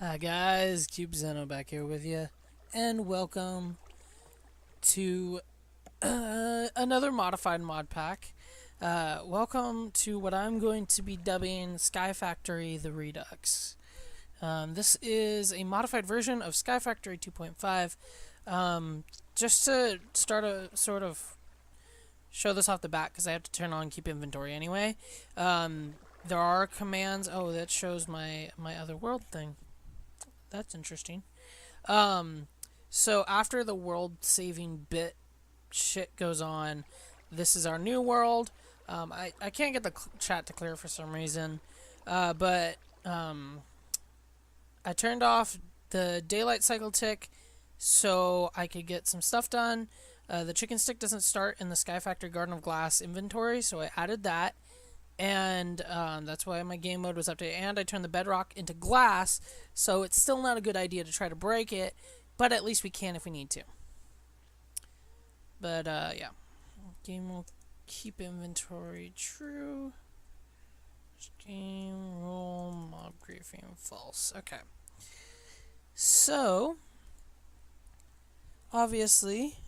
Hi guys, CubeZeno back here with you, and welcome to another modified mod pack. Welcome to what I'm going to be dubbing SkyFactory the Redux. This is a modified version of SkyFactory 2.5. Just to start a sort of show this off the bat, because I have to turn on keep inventory anyway. There are commands. Oh, that shows my other world thing. That's interesting. So after the world saving bit shit goes on, this is our new world. I can't get the chat to clear for some reason, but I turned off the daylight cycle tick so I could get some stuff done. The chicken stick doesn't start in the SkyFactory Garden of Glass inventory, so I added that. And that's why my game mode was updated. And I turned the bedrock into glass, so it's still not a good idea to try to break it, but at least we can if we need to. But yeah, game will keep inventory true. Game rule mob griefing false. Okay. So obviously,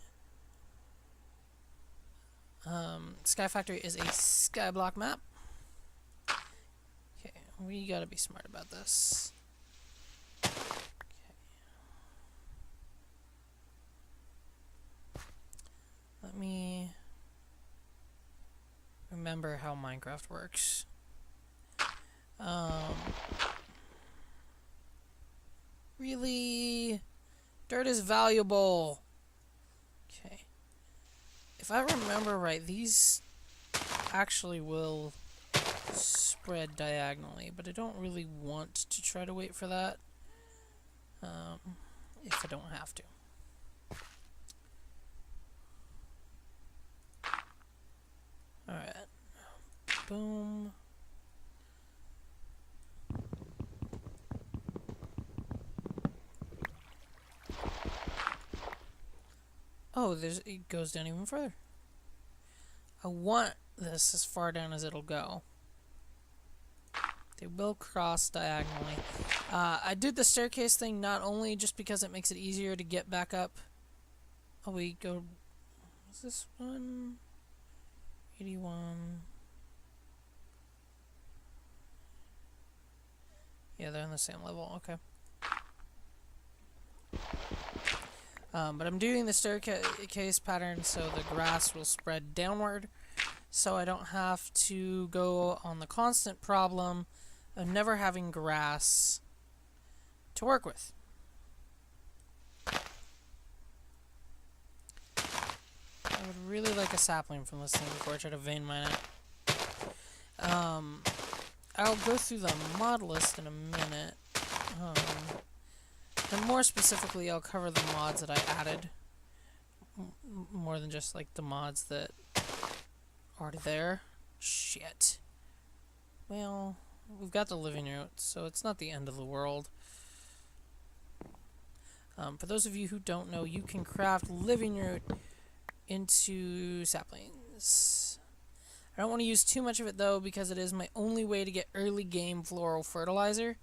SkyFactory is a skyblock map. Okay, we gotta be smart about this. Okay. Let me remember how Minecraft works. Really? Dirt is valuable. Okay. If I remember right, these actually will spread diagonally, but I don't really want to try to wait for that. If I don't have to. Alright. Boom. Oh, it goes down even further. I want this as far down as it'll go. They will cross diagonally. I did the staircase thing not only just because it makes it easier to get back up. Oh, we go... Is this one? 81... Yeah, they're on the same level. Okay. But I'm doing the staircase pattern so the grass will spread downward, so I don't have to go on the constant problem of never having grass to work with. I would really like a sapling from this thing before I try to vein mine it. I'll go through the mod list in a minute. And more specifically, I'll cover the mods that I added. More than just like the mods that are already there. Shit. Well, we've got the living root, so it's not the end of the world. For those of you who don't know, you can craft living root into saplings. I don't want to use too much of it though, because it is my only way to get early game floral fertilizer.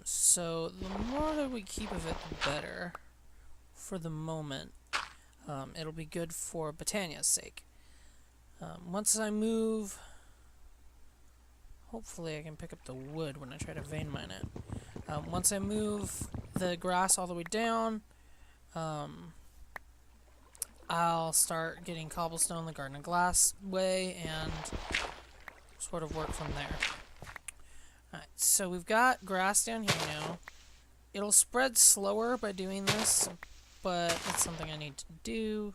So the more that we keep of it, the better. For the moment, it'll be good for Botania's sake. Once I move, hopefully I can pick up the wood when I try to vein mine it. Once I move the grass all the way down, I'll start getting cobblestone the Garden of Glass way and sort of work from there. Alright, so we've got grass down here now. It'll spread slower by doing this, but it's something I need to do.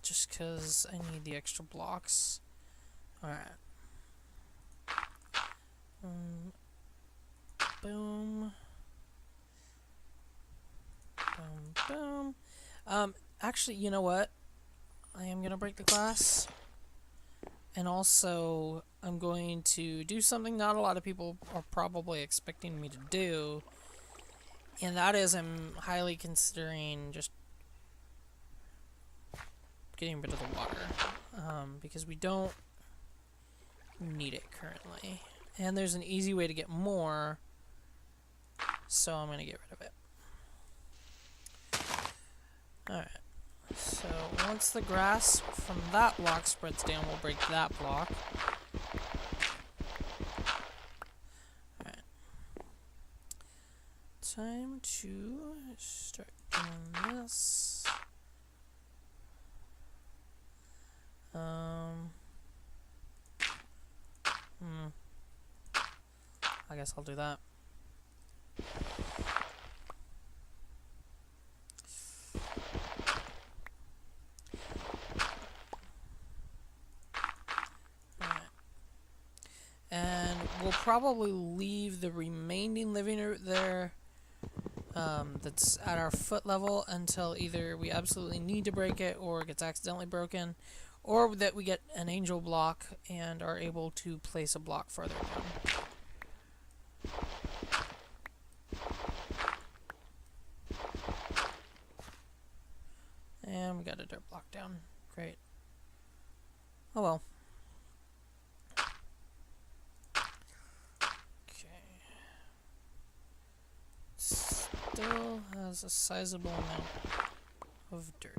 Just because I need the extra blocks. Alright. Boom. Boom, boom. Actually, you know what? I am going to break the glass. And also, I'm going to do something not a lot of people are probably expecting me to do. And that is, I'm highly considering just getting rid of the water. Because we don't need it currently. And there's an easy way to get more so I'm going to get rid of it. Alright, so once the grass from that block spreads down, we'll break that block. Alright. Time to start doing this. I guess I'll do that. Alright. And we'll probably leave the remaining living root there that's at our foot level until either we absolutely need to break it or it gets accidentally broken, or that we get an angel block and are able to place a block further down. And we got a dirt block down. Great. Oh well. Okay. Still has a sizable amount of dirt.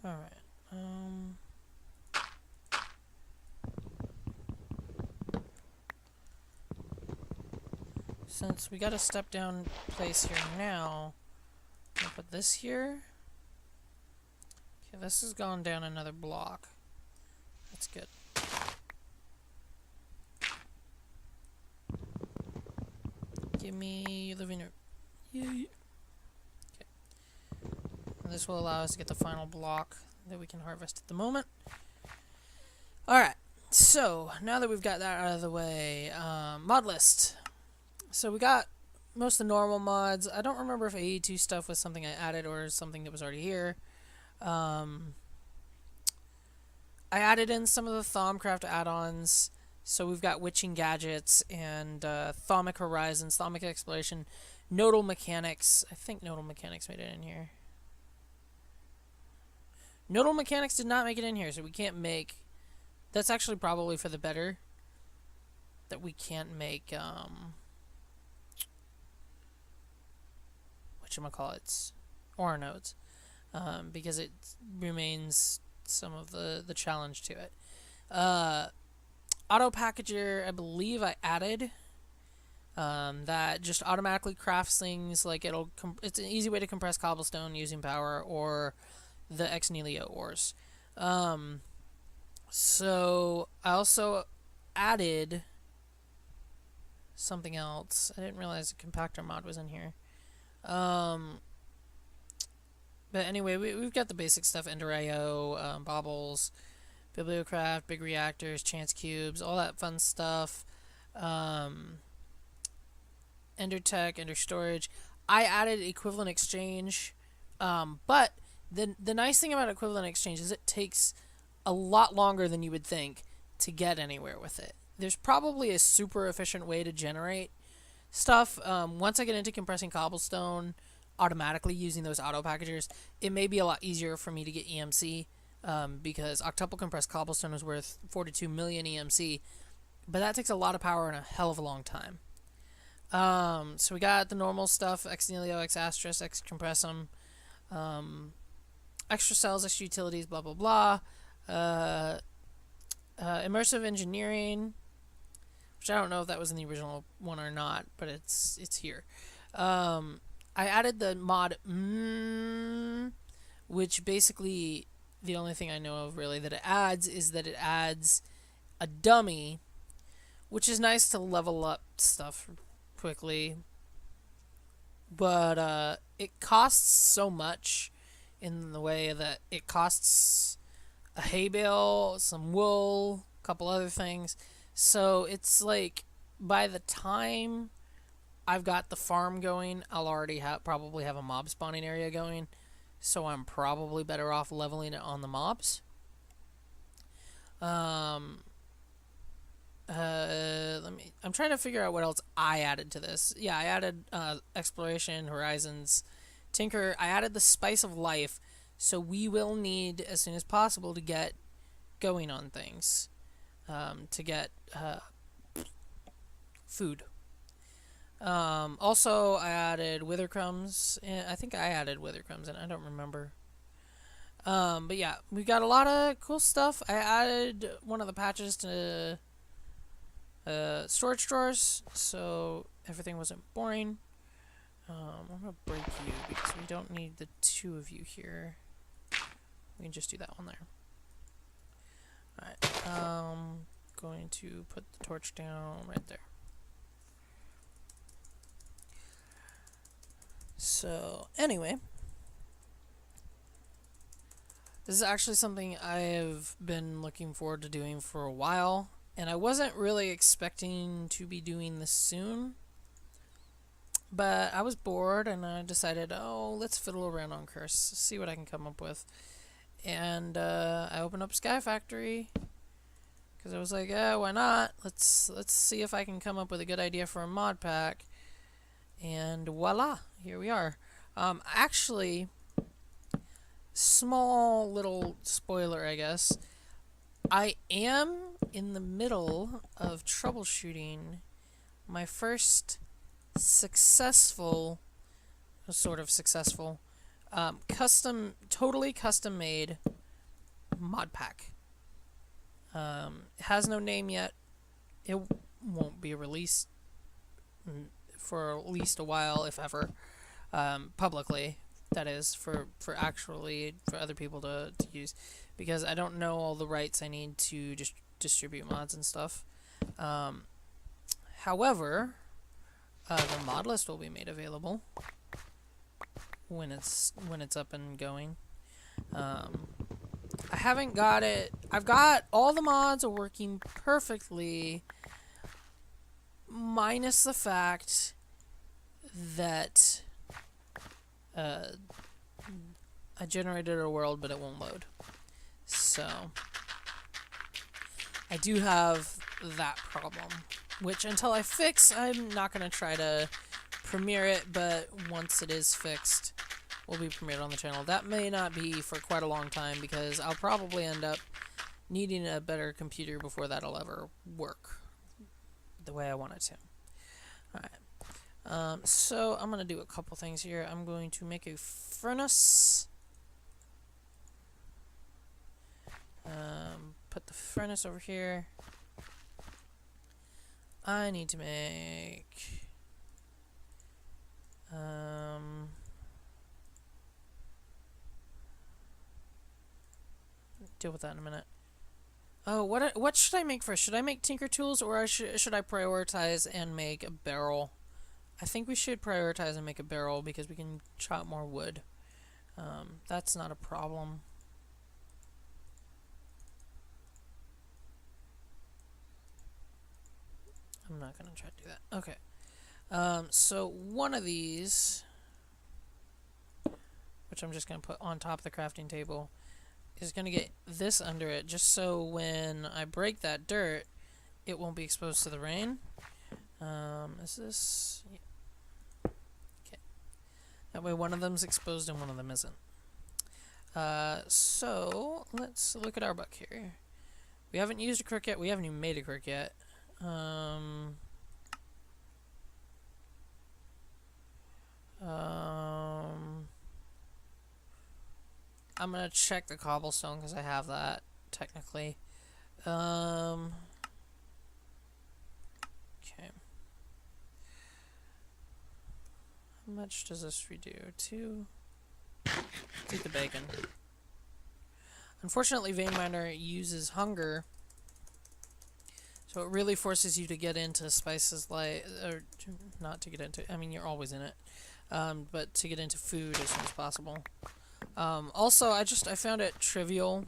Alright. Since we got a step down place here now, I'm gonna put this here. Okay, this has gone down another block. That's good. Give me living room. Yeah. Okay. And this will allow us to get the final block that we can harvest at the moment. Alright, so now that we've got that out of the way, mod list. So we got most of the normal mods. I don't remember if AE2 stuff was something I added or something that was already here. I added in some of the Thaumcraft add-ons. So we've got Witching Gadgets and Thaumic Horizons, Thaumic Exploration, Nodal Mechanics. I think Nodal Mechanics made it in here. Nodal Mechanics did not make it in here, so we can't make... That's actually probably for the better. That we can't make... whatchamacallits, ore nodes, because it remains some of the challenge to it. Auto packager, I believe I added that just automatically crafts things like it's an easy way to compress cobblestone using power or the ex nihilo ores. So I also added something else. I didn't realize the compactor mod was in here. But anyway, we've got the basic stuff: Ender IO, baubles, Bibliocraft, big reactors, chance cubes, all that fun stuff. Ender Tech, Ender Storage. I added Equivalent Exchange, but the nice thing about Equivalent Exchange is it takes a lot longer than you would think to get anywhere with it. There's probably a super efficient way to generate stuff. Once I get into compressing cobblestone automatically using those auto packagers, it may be a lot easier for me to get EMC, because octuple compressed cobblestone is worth 42 million EMC, but that takes a lot of power and a hell of a long time. So we got the normal stuff: ex nihilo, ex astris, ex compressum, extra cells, extra utilities, blah blah blah. Immersive engineering, which I don't know if that was in the original one or not, but it's here. I added the mod, which basically the only thing I know of really that it adds is that it adds a dummy, which is nice to level up stuff quickly, but it costs so much in the way that it costs a hay bale, some wool, a couple other things. So it's like by the time I've got the farm going, I'll already probably have a mob spawning area going. So I'm probably better off leveling it on the mobs. I'm trying to figure out what else I added to this. Yeah, I added Exploration, Horizons, Tinker. I added the Spice of Life, so we will need as soon as possible to get going on things, to get food. Also, I added wither crumbs. I think I added wither crumbs, and I don't remember. But yeah, we got a lot of cool stuff. I added one of the patches to storage drawers, so everything wasn't boring. I'm gonna break you because we don't need the two of you here. We can just do that one there. Alright, going to put the torch down right there. So, anyway, this is actually something I have been looking forward to doing for a while, and I wasn't really expecting to be doing this soon, but I was bored and I decided, oh, let's fiddle around on Curse, see what I can come up with. And I opened up SkyFactory because I was like, yeah, why not? Let's see if I can come up with a good idea for a mod pack. And voila, here we are. Actually, small little spoiler, I guess. I am in the middle of troubleshooting my first successful, sort of successful, totally custom made mod pack. It has no name yet. It won't be released for at least a while, if ever, publicly. That is, for other people to use, because I don't know all the rights I need to just distribute mods and stuff. However, the mod list will be made available when it's up and going. I haven't got it. I've got all the mods are working perfectly, minus the fact that I generated a world, but it won't load. So I do have that problem, which until I fix, I'm not going to try to premiere it, but once it is fixed, will be premiered on the channel. That may not be for quite a long time, because I'll probably end up needing a better computer before that'll ever work the way I want it to. Alright. So I'm going to do a couple things here. I'm going to make a furnace. Put the furnace over here. I need to make... deal with that in a minute. Oh, what should I make first? Should I make tinker tools, or should I prioritize and make a barrel? I think we should prioritize and make a barrel, because we can chop more wood. That's not a problem. I'm not gonna try to do that. Okay. So one of these, which I'm just gonna put on top of the crafting table, is gonna get this under it, just so when I break that dirt, it won't be exposed to the rain. Is this? Yeah. Okay. That way one of them's exposed and one of them isn't. So let's look at our buck here. We haven't used a crook yet. We haven't even made a crook yet. I'm gonna check the cobblestone because I have that technically. Okay. How much does this redo? 2. Let's eat the bacon. Unfortunately, Vein Miner uses hunger, so it really forces you to get into spices like, or not to get into, I mean, you're always in it, but to get into food as soon as possible. Also, I found it trivial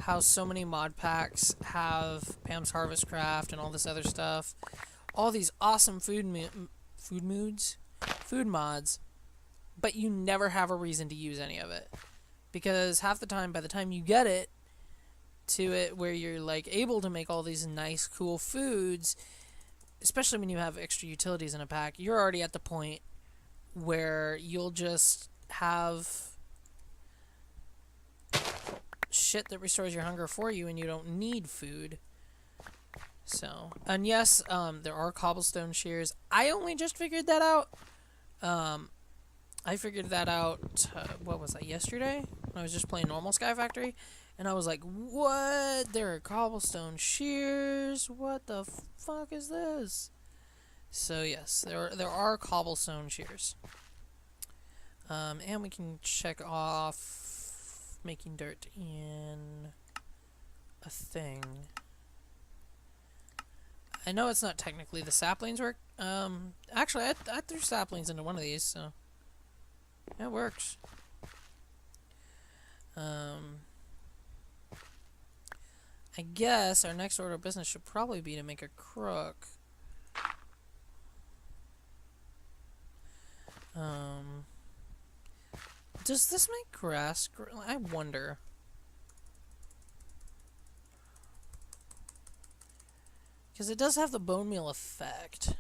how so many mod packs have Pam's Harvest Craft and all this other stuff, all these awesome food mods, but you never have a reason to use any of it, because half the time, by the time you get it to it where you're like able to make all these nice cool foods, especially when you have extra utilities in a pack, you're already at the point where you'll just have shit that restores your hunger for you and you don't need food. So, and yes, there are cobblestone shears. I only just figured that out. I figured that out, what was that, yesterday? When I was just playing normal SkyFactory. And I was like, what? There are cobblestone shears? What the fuck is this? So yes, there are cobblestone shears. And we can check off making dirt in a thing. I know it's not technically the saplings work. Actually, I threw saplings into one of these, so it works. I guess our next order of business should probably be to make a crook. Does this make grass grow? I wonder. Because it does have the bone meal effect.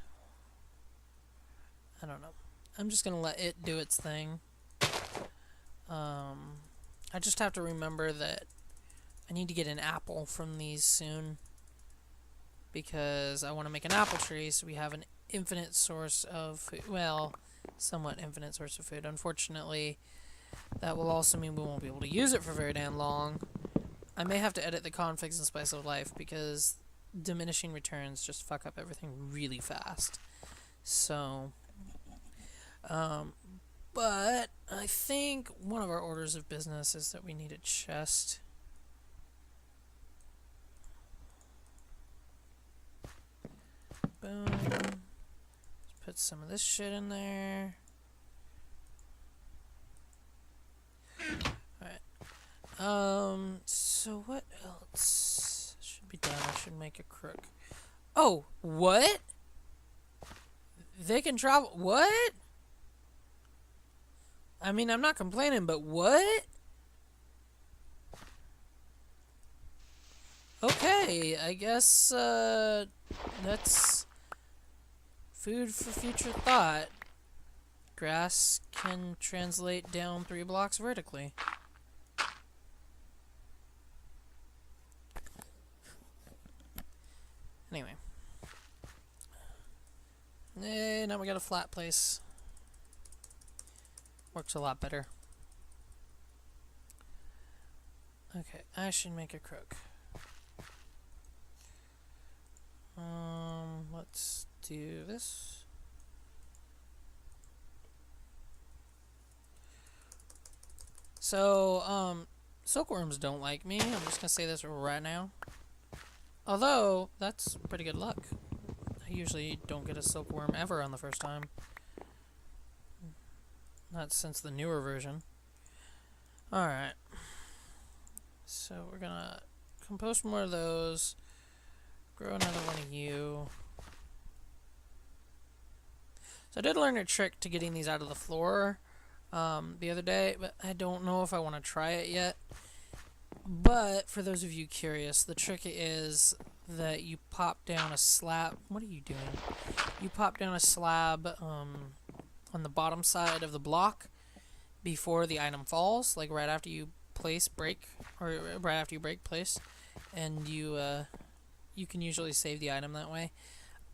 I don't know. I'm just gonna let it do its thing. I just have to remember that I need to get an apple from these soon. Because I want to make an apple tree so we have an infinite source of food. Well, somewhat infinite source of food. Unfortunately, that will also mean we won't be able to use it for very damn long. I may have to edit the configs in Spice of Life because diminishing returns just fuck up everything really fast. So, but I think one of our orders of business is that we need a chest. Boom. Let's put some of this shit in there. Alright. So what else should be done? I should make a crook. Oh, what? They can travel. What? I mean, I'm not complaining, but what? Okay, I guess, that's food for future thought. Grass can translate down 3 blocks vertically. Anyway. Now we got a flat place. Works a lot better. Okay, I should make a crook. Let's do this. So, silkworms don't like me. I'm just gonna say this right now. Although, that's pretty good luck. I usually don't get a silkworm ever on the first time. Not since the newer version. Alright. So, we're gonna compost more of those. Grow another one of you. So I did learn a trick to getting these out of the floor the other day, but I don't know if I want to try it yet. But for those of you curious, the trick is that you pop down a slab. What are you doing? You pop down a slab on the bottom side of the block before the item falls, like right after you break, or right after you break place, and you can usually save the item that way.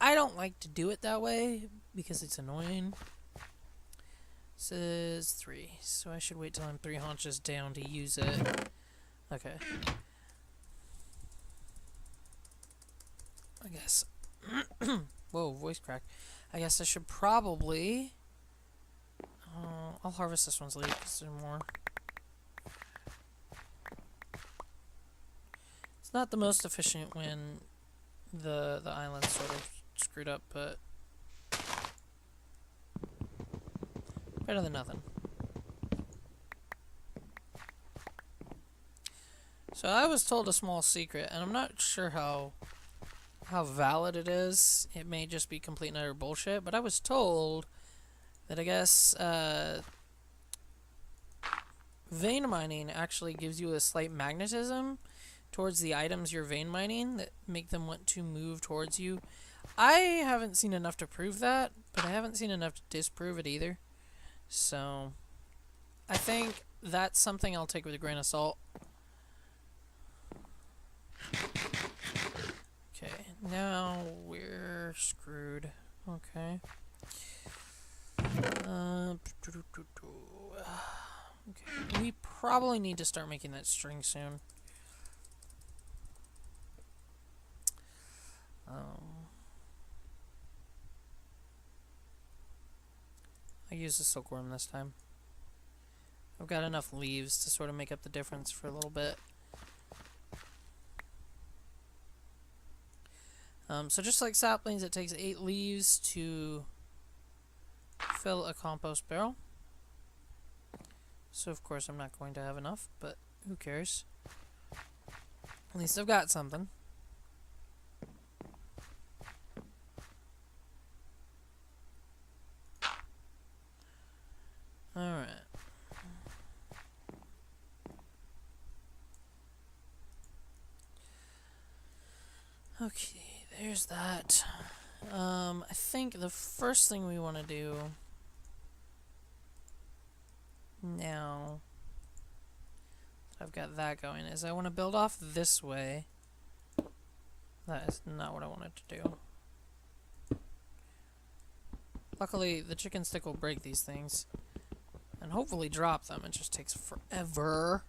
I don't like to do it that way because it's annoying. This is 3, so I should wait till I'm 3 haunches down to use it. Okay. I guess. Whoa, voice crack. I guess I should probably. I'll harvest this one's leaf because there's more. It's not the most efficient when the island's sort of screwed up, but better than nothing. So I was told a small secret, and I'm not sure how valid it is. It may just be complete and utter bullshit, but I was told that I guess vein mining actually gives you a slight magnetism towards the items you're vein mining that make them want to move towards you. I haven't seen enough to prove that, but I haven't seen enough to disprove it either. So I think that's something I'll take with a grain of salt. Okay, Now we're screwed. Okay. Okay. We probably need to start making that string soon. I use the silkworm this time. I've got enough leaves to sort of make up the difference for a little bit. So just like saplings, it takes 8 leaves to fill a compost barrel. So of course I'm not going to have enough, but who cares? At least I've got something. Alright. Okay, there's that. I think the first thing we want to do now that I've got that going is I want to build off this way. That is not what I wanted to do. Luckily, the chicken stick will break these things and hopefully drop them. It just takes forever.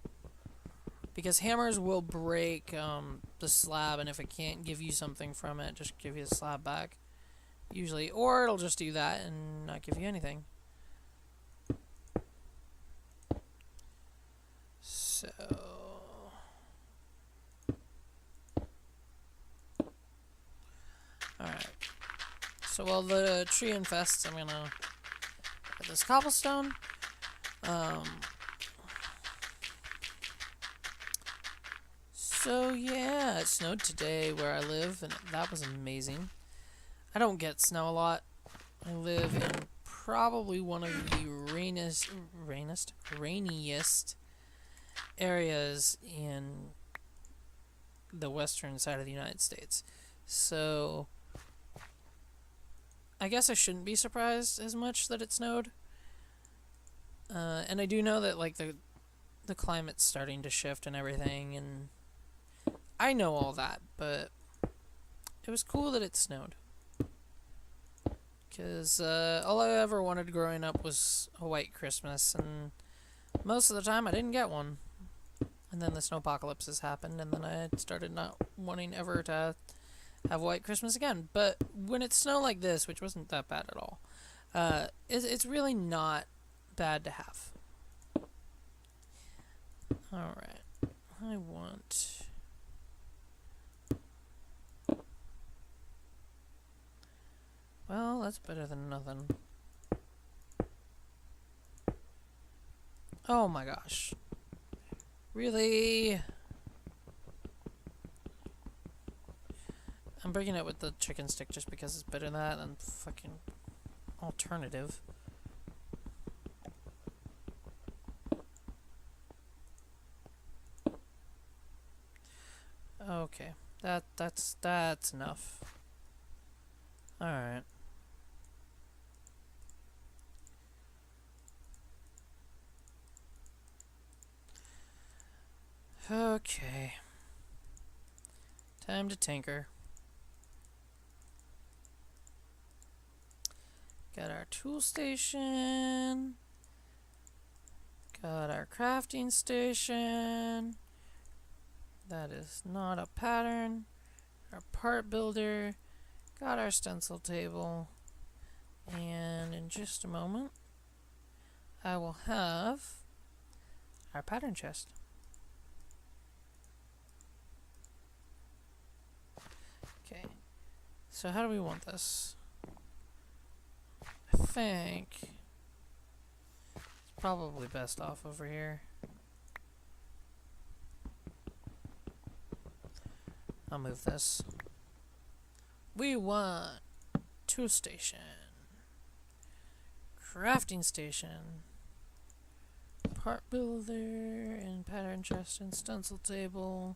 Because hammers will break the slab, and if it can't give you something from it, just give you the slab back. Usually. Or it'll just do that and not give you anything. So... Alright. So while the tree infests, I'm gonna get this cobblestone. So yeah, it snowed today where I live, and that was amazing. I don't get snow a lot. I live in probably one of the rainiest areas in the western side of the United States. So I guess I shouldn't be surprised as much that it snowed. And I do know that like the climate's starting to shift and everything, and I know all that, but it was cool that it snowed. Because all I ever wanted growing up was a white Christmas, and most of the time I didn't get one. And then the snowpocalypses happened, and then I started not wanting ever to have white Christmas again. But when it snowed like this, which wasn't that bad at all, it's really not bad to have. Alright, I want... Well, that's better than nothing. Oh my gosh. Really? I'm breaking it with the chicken stick just because it's better than that than fucking alternative. Okay. That's enough. Alright. Okay. Time to tinker. Got our tool station. Got our crafting station. That is not a pattern. Our part builder. Got our stencil table. And in just a moment, I will have our pattern chest. Okay, so how do we want this? I think it's probably best off over here. I'll move this. We want tool station, crafting station, part builder, and pattern chest and stencil table.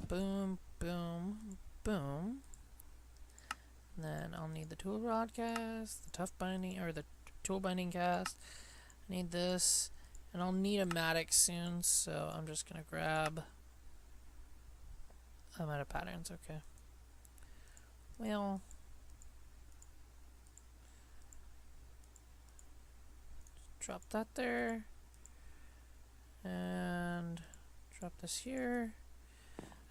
Boom, boom, boom. And then I'll need the tool rod cast, the tough binding, or the tool binding cast. I need this, and I'll need a mattock soon, so I'm just gonna grab. I'm out of patterns, okay. Well, drop that there. And drop this here.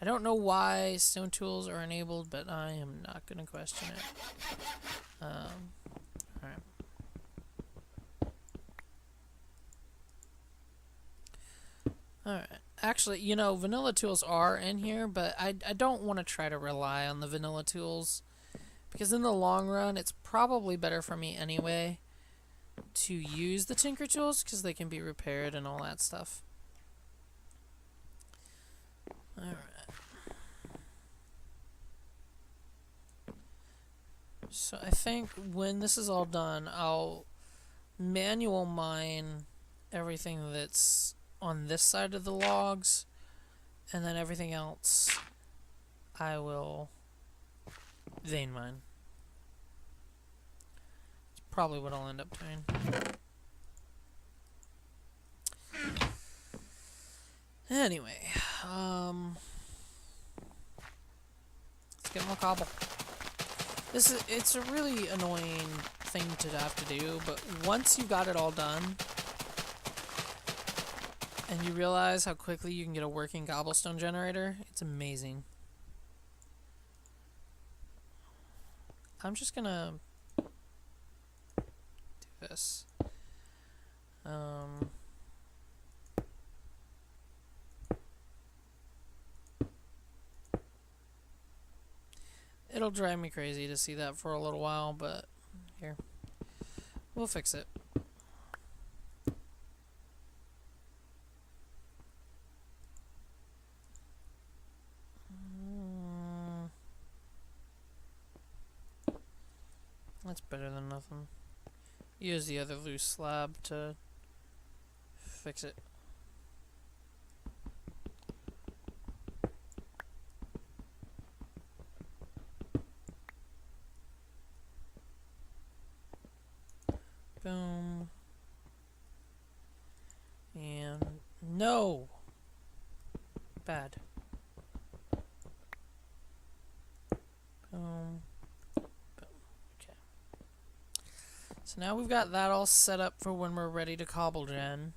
I don't know why stone tools are enabled, but I am not going to question it. Alright. Alright. Actually, you know, vanilla tools are in here, but I don't want to try to rely on the vanilla tools. Because in the long run, it's probably better for me anyway to use the tinker tools, because they can be repaired and all that stuff. Alright. So I think when this is all done, I'll manual mine everything that's on this side of the logs, and then everything else I will vein mine. It's probably what I'll end up doing. Anyway, let's get more cobble. It's a really annoying thing to have to do, but once you got it all done, and you realize how quickly you can get a working cobblestone generator, it's amazing. I'm just gonna do this. It'll drive me crazy to see that for a little while, but here, we'll fix it. That's better than nothing. Use the other loose slab to fix it. Boom. And no! Bad. Boom. Boom. Okay. So now we've got that all set up for when we're ready to cobble gen.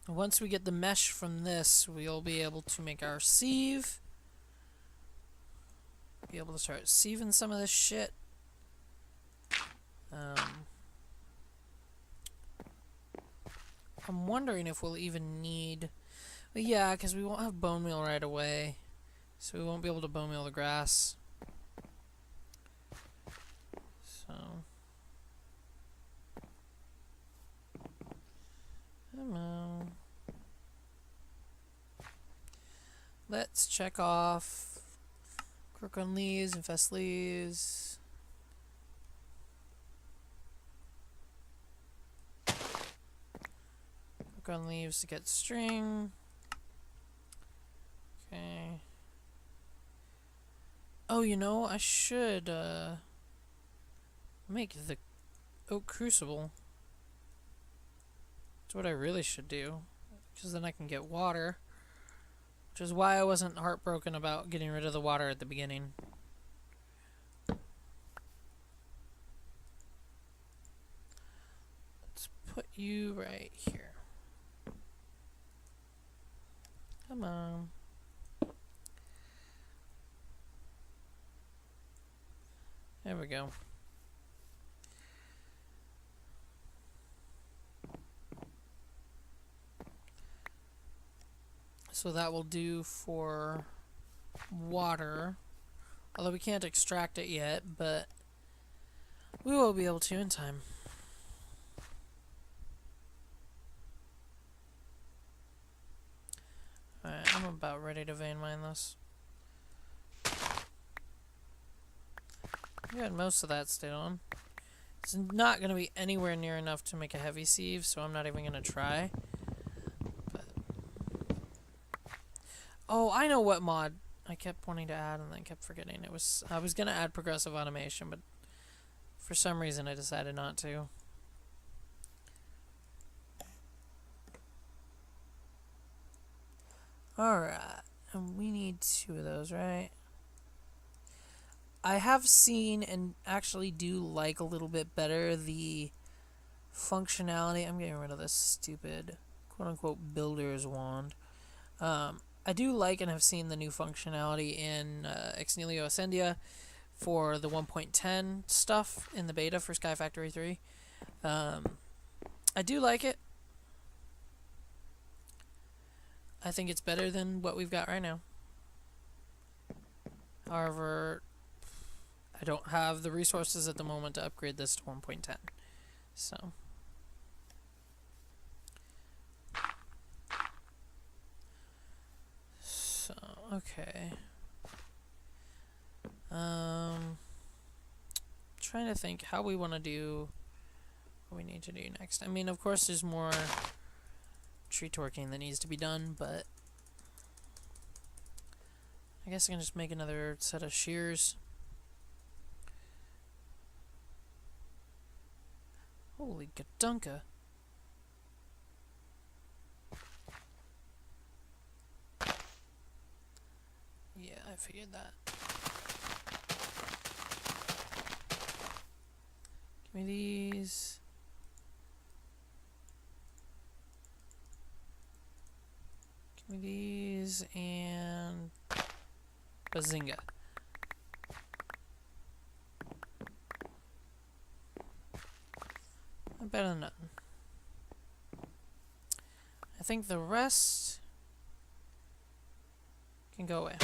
Once we get the mesh from this, we'll be able to make our sieve. Be able to start sieving some of this shit. I'm wondering if we'll even need... Well, yeah, because we won't have bone meal right away. So we won't be able to bone meal the grass. So... Come on. Let's check off crook on leaves, infest leaves. On leaves to get string. Okay. Oh, you know, I should make the oak crucible. That's what I really should do, because then I can get water, which is why I wasn't heartbroken about getting rid of the water at the beginning. Let's put you right here. Come on. There we go. So that will do for water. Although we can't extract it yet, but we will be able to in time. Alright, I'm about ready to vein mine this. We got most of that stayed on. It's not going to be anywhere near enough to make a heavy sieve, so I'm not even going to try. But... Oh, I know what mod I kept wanting to add and then kept forgetting. I was going to add progressive automation, but for some reason I decided not to. Alright, and we need 2 of those, right? I have seen and actually do like a little bit better the functionality. I'm getting rid of this stupid quote-unquote builder's wand. I do like and have seen the new functionality in Xnelio Ascendia for the 1.10 stuff in the beta for SkyFactory 3. I do like it. I think it's better than what we've got right now. However, I don't have the resources at the moment to upgrade this to 1.10. So okay. Trying to think how we want to do what we need to do next. I mean, of course, there's more tree torquing that needs to be done, but I guess I can just make another set of shears. Holy gadunka. Yeah, I figured that. Give me these. Give me these and bazinga. Better than nothing. I think the rest can go away.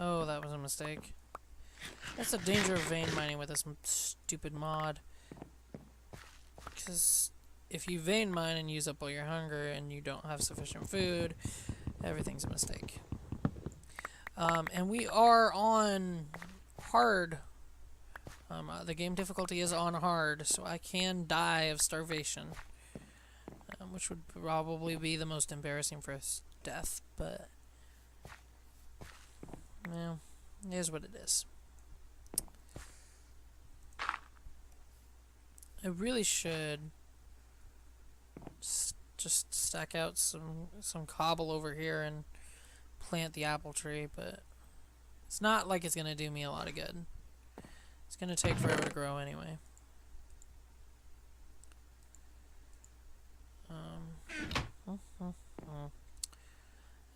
Oh, that was a mistake. That's the danger of vein mining with this stupid mod. Because if you vein mine and use up all your hunger and you don't have sufficient food, everything's a mistake. And we are on hard. The game difficulty is on hard, so I can die of starvation. Which would probably be the most embarrassing first death, but yeah, it is what it is. I really should just stack out some cobble over here and plant the apple tree, but it's not like it's gonna do me a lot of good. It's gonna take forever to grow anyway.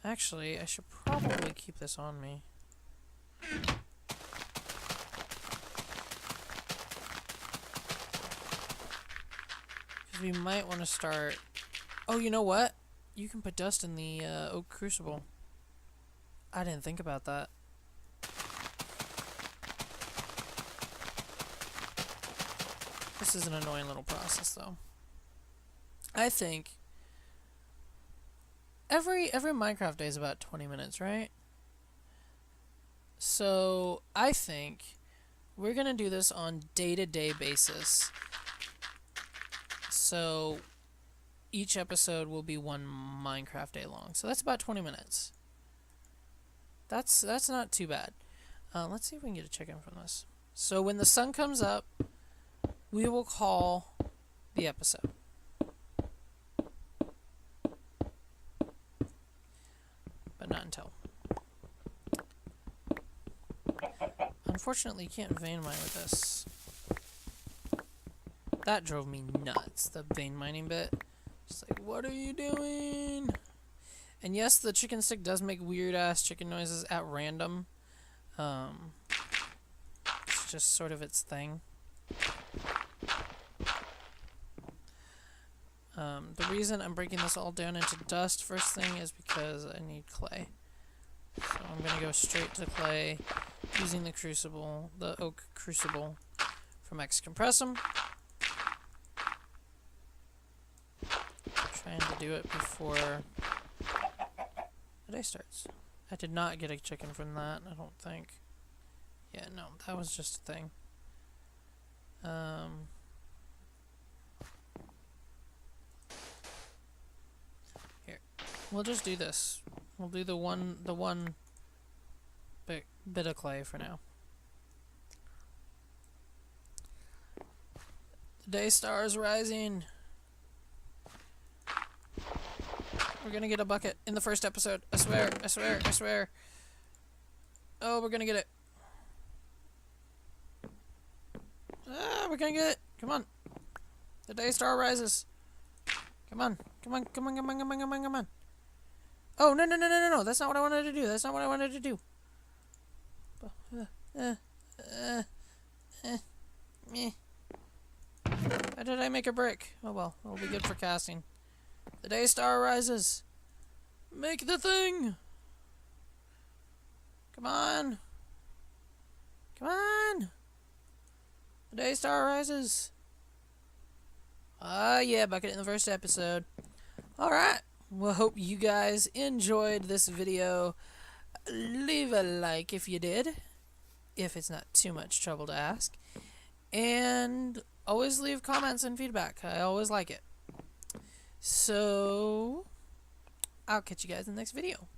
Actually, I should probably keep this on me. Because we might want to start... Oh, you know what? You can put dust in the oak crucible. I didn't think about that. This is an annoying little process, though. I think every Minecraft day is about 20 minutes, right? So I think we're gonna do this on day-to-day basis. So each episode will be one Minecraft day long. So that's about 20 minutes. That's not too bad. Let's see if we can get a chicken from this. So when the sun comes up, we will call the episode. But not until. Unfortunately, you can't vein mine with this. That drove me nuts, the vein mining bit. Just like, what are you doing? And yes, the chicken stick does make weird-ass chicken noises at random. It's just sort of its thing. The reason I'm breaking this all down into dust first thing is because I need clay. So I'm going to go straight to clay using the crucible, the oak crucible from X-Compressum. Trying to do it before the day starts. I did not get a chicken from that, I don't think. Yeah, no, that was just a thing. Here, we'll just do this. We'll do the one bit of clay for now. The day star is rising. We're gonna get a bucket in the first episode. I swear, I swear, I swear. Oh, we're gonna get it. Ah, we're gonna get it. Come on. The day star rises. Come on. Come on, come on, come on, come on, come on, come on. Oh, no, no, no, no, no, no. That's not what I wanted to do. That's not what I wanted to do. Meh. Why did I make a brick? Oh well, it'll be good for casting. The day star rises. Make the thing. Come on. Come on. The day star rises. Ah, yeah, bucket in the first episode. Alright. Well, hope you guys enjoyed this video. Leave a like if you did, if it's not too much trouble to ask. And always leave comments and feedback. I always like it. So, I'll catch you guys in the next video.